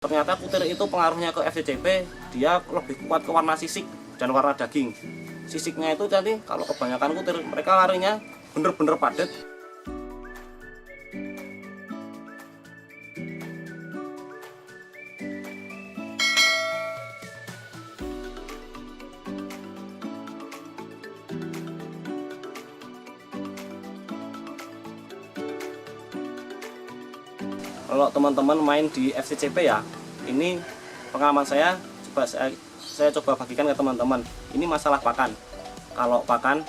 Ternyata kutir itu pengaruhnya ke FCCP, dia lebih kuat ke warna sisik dan warna daging. Sisiknya itu jadi kalau kebanyakan kutir mereka larinya bener-bener padat. Kalau teman-teman main di FCCP ya, ini pengalaman saya coba bagikan ke teman-teman. Ini masalah pakan. Kalau pakan,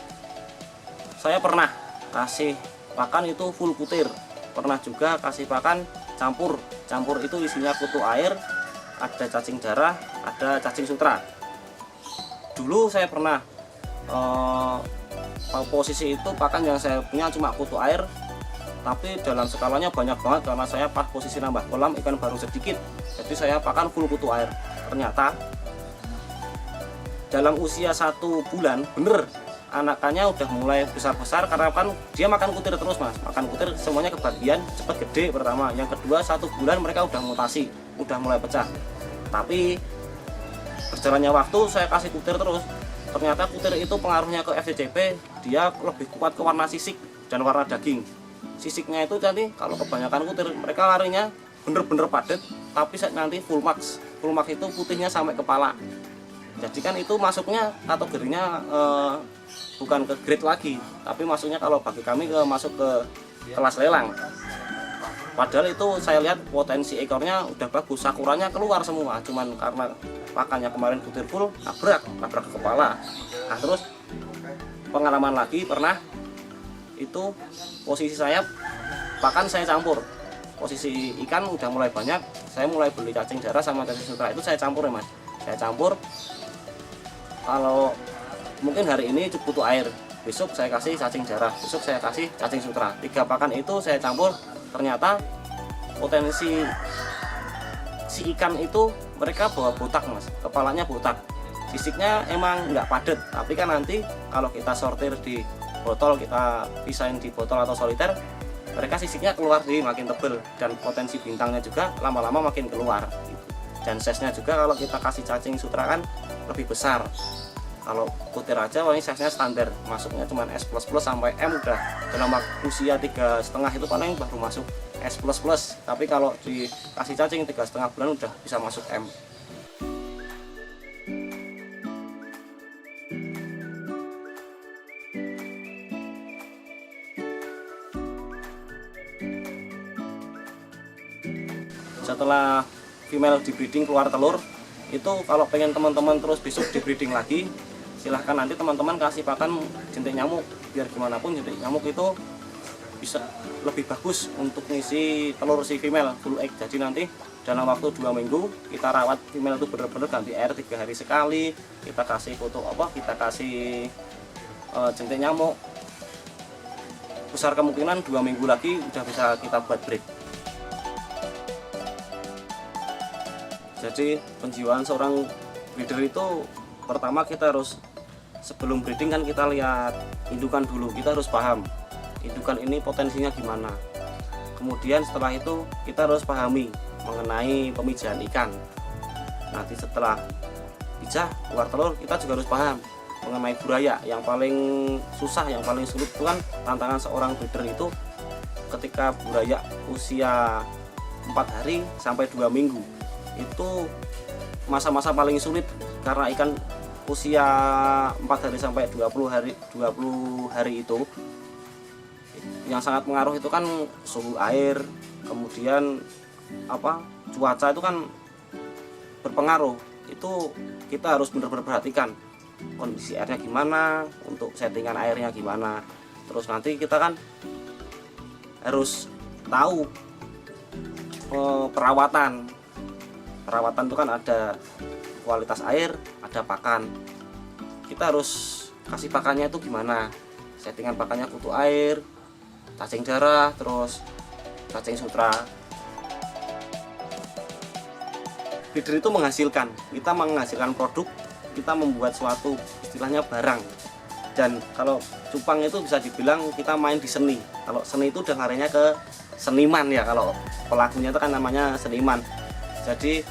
saya pernah kasih pakan itu full kutir, pernah juga kasih pakan campur. Campur itu isinya kutu air, ada cacing darah, ada cacing sutra. Dulu saya pernah posisi itu pakan yang saya punya cuma kutu air, tapi dalam skalanya banyak banget karena saya pas posisi nambah kolam ikan baru sedikit, jadi saya pakan full kutu air. Ternyata dalam usia 1 bulan bener anakannya udah mulai besar-besar karena kan dia makan kutir terus mas, makan kutir semuanya kebagian, cepat gede pertama. Yang kedua 1 bulan mereka udah mutasi, udah mulai pecah. Tapi berjalannya waktu saya kasih kutir terus, ternyata kutir itu pengaruhnya ke FCCP, dia lebih kuat ke warna sisik dan warna daging. Sisiknya itu jadi kalau kebanyakan kutir mereka larinya bener-bener padat, tapi nanti full max itu putihnya sampai kepala. Jadi kan itu masuknya kategorinya bukan ke grade lagi, tapi masuknya kalau bagi kami masuk ke kelas lelang. Padahal itu saya lihat potensi ekornya udah bagus, sakuranya keluar semua, cuman karena pakannya kemarin kutir full nabrak ke kepala. Nah terus pengalaman lagi pernah itu posisi saya pakan saya campur, posisi ikan udah mulai banyak, saya mulai beli cacing darah sama cacing sutra, itu saya campur ya mas, saya campur. Kalau mungkin hari ini butuh air, besok saya kasih cacing darah, besok saya kasih cacing sutra. 3 pakan itu saya campur, ternyata potensi si ikan itu mereka bawa botak mas, kepalanya botak, sisiknya emang nggak padat, tapi kan nanti kalau kita sortir di botol, kita pisahin di botol atau soliter, mereka sisiknya keluar jadi makin tebel, dan potensi bintangnya juga lama-lama makin keluar gitu. Dan size nya juga kalau kita kasih cacing sutra kan lebih besar. Kalau kutir aja ini size nya standar, masuknya cuma S++ sampai M, udah dalam usia 3,5 itu paling baru masuk S++. Tapi kalau dikasih cacing 3,5 bulan udah bisa masuk M. Setelah female di breeding keluar telur, itu kalau pengen teman-teman terus besok di breeding lagi, silahkan nanti teman-teman kasih pakan jentik nyamuk. Biar gimana pun jentik nyamuk itu bisa lebih bagus untuk ngisi telur si female full egg. Jadi nanti dalam waktu 2 minggu kita rawat female itu bener-bener ganti air 3 hari sekali, kita kasih kita kasih jentik nyamuk. Besar kemungkinan 2 minggu lagi udah bisa kita buat breed. Jadi penjiwaan seorang breeder itu pertama kita harus, sebelum breeding kan kita lihat indukan dulu, kita harus paham indukan ini potensinya gimana. Kemudian setelah itu kita harus pahami mengenai pemijahan ikan. Nanti setelah pijah keluar telur, kita juga harus paham mengenai buraya. Yang paling susah, yang paling sulit itu kan tantangan seorang breeder itu ketika buraya usia 4 hari sampai 2 minggu. Itu masa-masa paling sulit karena ikan usia 4 hari sampai 20 hari itu yang sangat mengaruh itu kan suhu air, kemudian cuaca itu kan berpengaruh. Itu kita harus benar-benar perhatikan kondisi airnya gimana, untuk settingan airnya gimana. Terus nanti kita kan harus tahu perawatan itu kan ada kualitas air, ada pakan. Kita harus kasih pakannya itu gimana, settingan pakannya kutu air, cacing darah, terus cacing sutra. Breeder itu menghasilkan, kita menghasilkan produk, kita membuat suatu istilahnya barang. Dan kalau cupang itu bisa dibilang kita main di seni. Kalau seni itu udah larinya ke seniman ya, kalau pelakunya itu kan namanya seniman. Jadi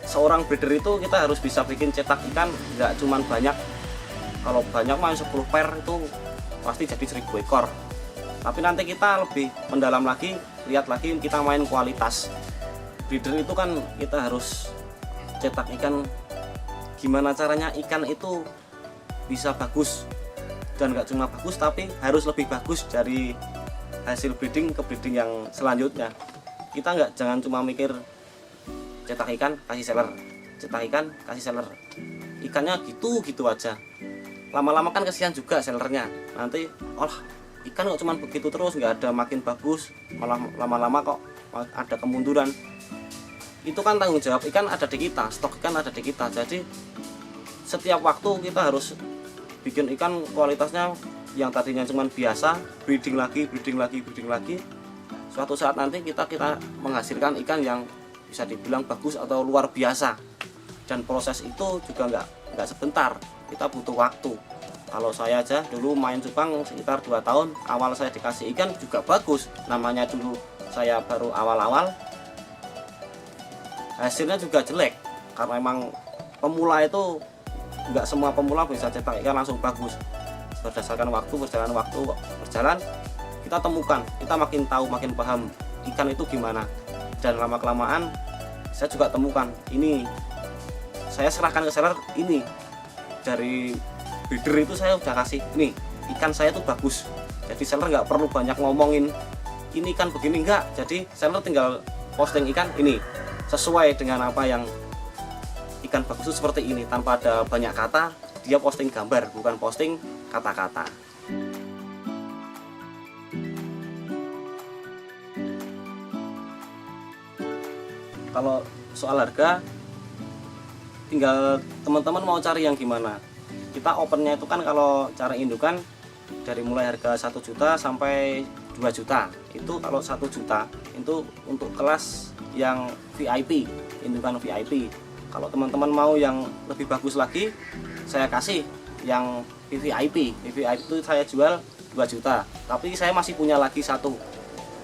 seorang breeder itu kita harus bisa bikin cetak ikan nggak cuman banyak. Kalau banyak main 10 pair itu pasti jadi 1000 ekor. Tapi nanti kita lebih mendalam lagi, lihat lagi kita main kualitas. Breeder itu kan kita harus cetak ikan gimana caranya ikan itu bisa bagus, dan nggak cuma bagus tapi harus lebih bagus dari hasil breeding ke breeding yang selanjutnya. Kita jangan cuma mikir cetak ikan kasih seller, cetak ikan kasih seller, ikannya gitu aja. Lama-lama kan kesian juga sellernya, nanti ikan kok cuma begitu terus, nggak ada makin bagus, malah lama-lama kok ada kemunduran. Itu kan tanggung jawab ikan ada di kita, stok ikan ada di kita. Jadi setiap waktu kita harus bikin ikan kualitasnya yang tadinya cuma biasa, breeding lagi. Suatu saat nanti kita menghasilkan ikan yang bisa dibilang bagus atau luar biasa. Dan proses itu juga nggak sebentar, kita butuh waktu. Kalau saya aja dulu main cupang sekitar 2 tahun, awal saya dikasih ikan juga bagus. Namanya dulu saya baru awal-awal, hasilnya juga jelek. Karena emang pemula itu nggak semua pemula bisa cetak ikan langsung bagus. Berdasarkan berjalan waktu berjalan, kita temukan, kita makin tahu, makin paham ikan itu gimana. Dan lama-kelamaan saya juga temukan, ini saya serahkan ke seller, ini dari breeder itu saya udah kasih, ini ikan saya tuh bagus. Jadi seller nggak perlu banyak ngomongin ini ikan begini, enggak. Jadi seller tinggal posting ikan ini sesuai dengan apa yang ikan bagus itu seperti ini, tanpa ada banyak kata. Dia posting gambar, bukan posting kata-kata. Kalau soal harga, tinggal teman-teman mau cari yang gimana. Kita opennya itu kan kalau cari indukan dari mulai harga 1 juta sampai 2 juta. Itu kalau 1 juta itu untuk kelas yang VIP, indukan VIP. Kalau teman-teman mau yang lebih bagus lagi, saya kasih yang VVIP. VVIP itu saya jual 2 juta. Tapi saya masih punya lagi satu.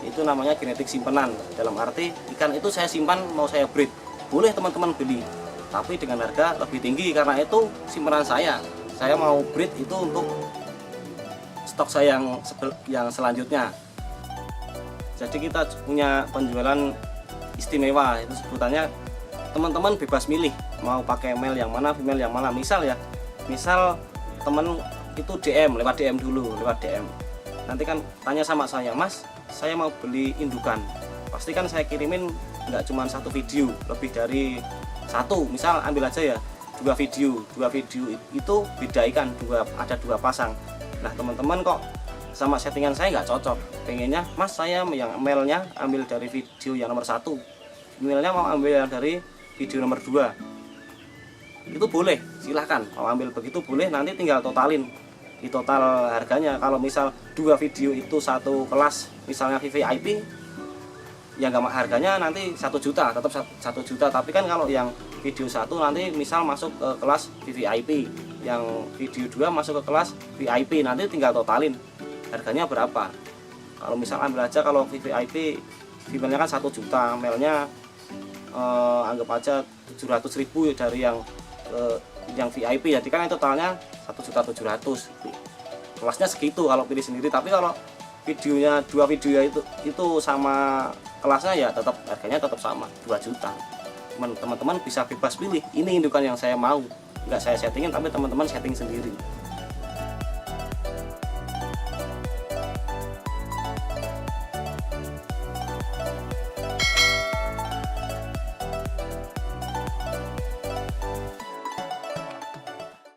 Itu namanya genetik simpenan. Dalam arti ikan itu saya simpan mau saya breed. Boleh teman-teman beli, tapi dengan harga lebih tinggi karena itu simpanan saya. Saya mau breed itu untuk stok saya yang selanjutnya. Jadi kita punya penjualan istimewa, itu sebutannya teman-teman bebas milih mau pakai male yang mana, female yang mana. Misal teman itu lewat DM dulu, nanti kan tanya sama saya, Mas, saya mau beli indukan. Pasti kan saya kirimin nggak cuma satu video, lebih dari satu. Misal ambil aja ya, dua video itu beda ikan, ada dua pasang. Nah teman-teman kok sama settingan saya nggak cocok, pengennya Mas saya yang male-nya ambil dari video yang nomor 1, female-nya mau ambil yang dari video nomor 2, itu boleh, silahkan mau ambil begitu boleh. Nanti tinggal totalin di total harganya. Kalau misal dua video itu satu kelas, misalnya VVIP, ya nggak, harganya nanti 1 juta, tetap 1 juta. Tapi kan kalau yang video 1 nanti misal masuk ke kelas VVIP, yang video 2 masuk ke kelas VIP, nanti tinggal totalin harganya berapa. Kalau misal ambil aja, kalau VVIP female-nya kan 1 juta, male-nya anggap aja 700.000 dari yang VIP, jadi kan totalnya 1.700.000. Kelasnya segitu kalau pilih sendiri. Tapi kalau videonya dua video itu sama kelasnya, ya tetap harganya tetap sama 2 juta. Teman-teman bisa bebas pilih, ini indukan yang saya mau, nggak saya settingin tapi teman-teman setting sendiri.